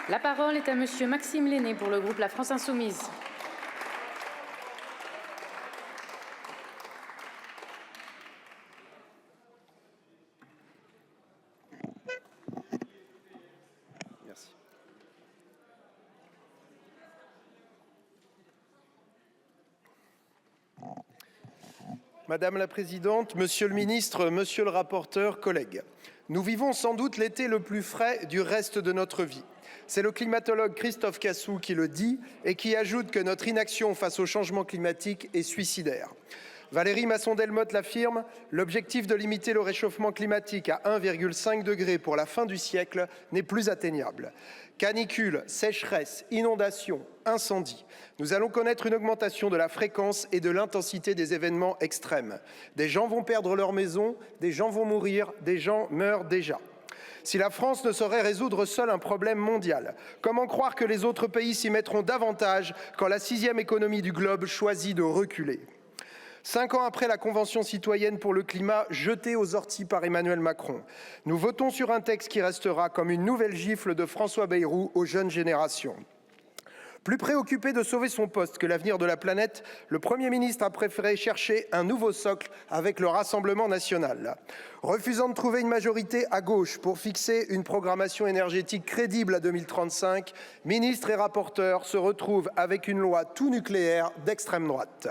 La parole est à Monsieur Maxime Lenné pour le groupe La France Insoumise. Merci. Madame la Présidente, Monsieur le Ministre, Monsieur le rapporteur, collègues, nous vivons sans doute l'été le plus frais du reste de notre vie. C'est le climatologue Christophe Cassou qui le dit et qui ajoute que notre inaction face au changement climatique est suicidaire. Valérie Masson-Delmotte l'affirme, l'objectif de limiter le réchauffement climatique à 1,5 degré pour la fin du siècle n'est plus atteignable. Canicules, sécheresse, inondations, incendies. Nous allons connaître une augmentation de la fréquence et de l'intensité des événements extrêmes. Des gens vont perdre leur maison, des gens vont mourir, des gens meurent déjà. Si la France ne saurait résoudre seule un problème mondial, comment croire que les autres pays s'y mettront davantage quand la 6e économie du globe choisit de reculer ? 5 ans après la Convention citoyenne pour le climat jetée aux orties par Emmanuel Macron, nous votons sur un texte qui restera comme une nouvelle gifle de François Bayrou aux jeunes générations. Plus préoccupé de sauver son poste que l'avenir de la planète, le Premier ministre a préféré chercher un nouveau socle avec le Rassemblement national. Refusant de trouver une majorité à gauche pour fixer une programmation énergétique crédible à 2035, ministres et rapporteurs se retrouvent avec une loi tout nucléaire d'extrême droite.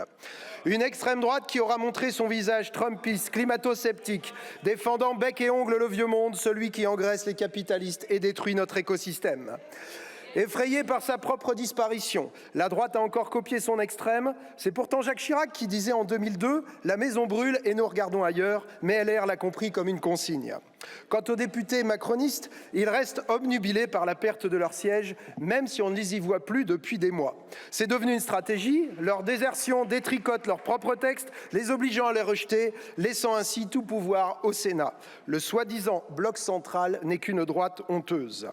Une extrême droite qui aura montré son visage trumpiste, climato-sceptique, défendant bec et ongle le vieux monde, celui qui engraisse les capitalistes et détruit notre écosystème. Effrayée par sa propre disparition, la droite a encore copié son extrême. C'est pourtant Jacques Chirac qui disait en 2002 « La maison brûle et nous regardons ailleurs », mais LR l'a compris comme une consigne. Quant aux députés macronistes, ils restent obnubilés par la perte de leur siège, même si on ne les y voit plus depuis des mois. C'est devenu une stratégie, leur désertion détricote leur propre texte, les obligeant à les rejeter, laissant ainsi tout pouvoir au Sénat. Le soi-disant bloc central n'est qu'une droite honteuse.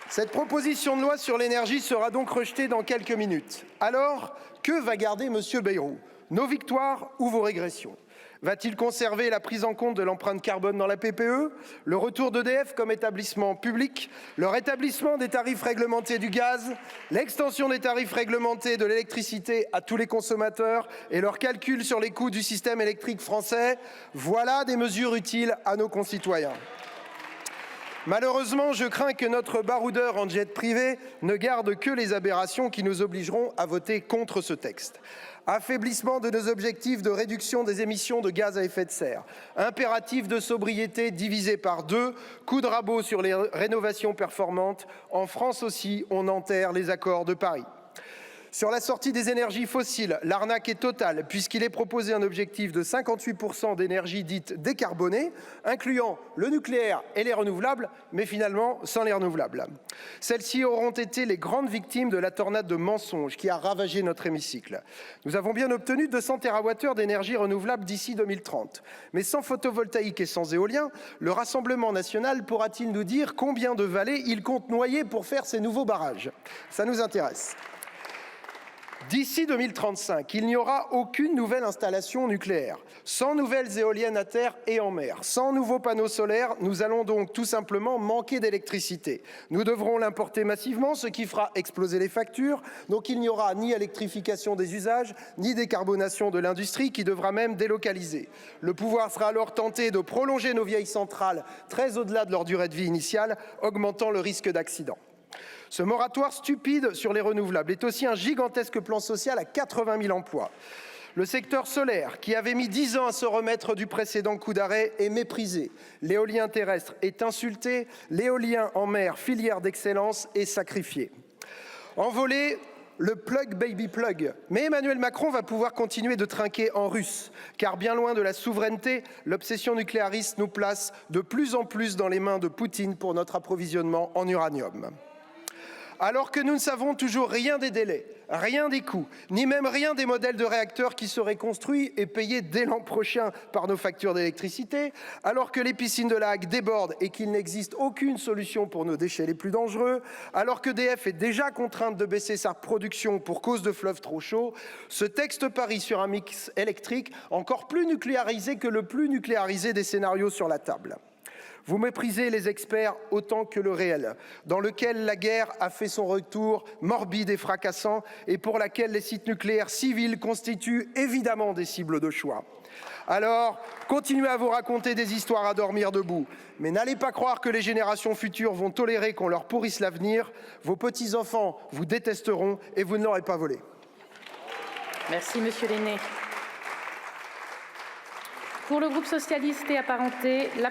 Cette proposition de loi sur l'énergie sera donc rejetée dans quelques minutes. Alors, que va garder M. Bayrou ? Nos victoires ou vos régressions ? Va-t-il conserver la prise en compte de l'empreinte carbone dans la PPE, le retour d'EDF comme établissement public, le rétablissement des tarifs réglementés du gaz, l'extension des tarifs réglementés de l'électricité à tous les consommateurs et leur calcul sur les coûts du système électrique français ? Voilà des mesures utiles à nos concitoyens. Malheureusement, je crains que notre baroudeur en jet privé ne garde que les aberrations qui nous obligeront à voter contre ce texte. Affaiblissement de nos objectifs de réduction des émissions de gaz à effet de serre, impératif de sobriété divisé par 2, coup de rabot sur les rénovations performantes. En France aussi, on enterre les accords de Paris. Sur la sortie des énergies fossiles, l'arnaque est totale puisqu'il est proposé un objectif de 58% d'énergie dite décarbonée, incluant le nucléaire et les renouvelables, mais finalement sans les renouvelables. Celles-ci auront été les grandes victimes de la tornade de mensonges qui a ravagé notre hémicycle. Nous avons bien obtenu 200 TWh d'énergie renouvelable d'ici 2030. Mais sans photovoltaïque et sans éolien, le Rassemblement national pourra-t-il nous dire combien de vallées il compte noyer pour faire ces nouveaux barrages ? Ça nous intéresse. D'ici 2035, il n'y aura aucune nouvelle installation nucléaire, sans nouvelles éoliennes à terre et en mer, sans nouveaux panneaux solaires. Nous allons donc tout simplement manquer d'électricité. Nous devrons l'importer massivement, ce qui fera exploser les factures. Donc il n'y aura ni électrification des usages, ni décarbonation de l'industrie qui devra même délocaliser. Le pouvoir sera alors tenté de prolonger nos vieilles centrales très au-delà de leur durée de vie initiale, augmentant le risque d'accident. Ce moratoire stupide sur les renouvelables est aussi un gigantesque plan social à 80 000 emplois. Le secteur solaire, qui avait mis 10 ans à se remettre du précédent coup d'arrêt, est méprisé. L'éolien terrestre est insulté, l'éolien en mer, filière d'excellence, est sacrifié. Envolé, le plug baby plug. Mais Emmanuel Macron va pouvoir continuer de trinquer en russe, car bien loin de la souveraineté, l'obsession nucléariste nous place de plus en plus dans les mains de Poutine pour notre approvisionnement en uranium. Alors que nous ne savons toujours rien des délais, rien des coûts, ni même rien des modèles de réacteurs qui seraient construits et payés dès l'an prochain par nos factures d'électricité, alors que les piscines de La Hague débordent et qu'il n'existe aucune solution pour nos déchets les plus dangereux, alors que EDF est déjà contrainte de baisser sa production pour cause de fleuves trop chauds, ce texte parie sur un mix électrique encore plus nucléarisé que le plus nucléarisé des scénarios sur la table. Vous méprisez les experts autant que le réel, dans lequel la guerre a fait son retour morbide et fracassant et pour laquelle les sites nucléaires civils constituent évidemment des cibles de choix. Alors, continuez à vous raconter des histoires à dormir debout, mais n'allez pas croire que les générations futures vont tolérer qu'on leur pourrisse l'avenir. Vos petits-enfants vous détesteront et vous ne l'aurez pas volé. Merci, Monsieur Lenné. Pour le groupe socialiste et apparenté, la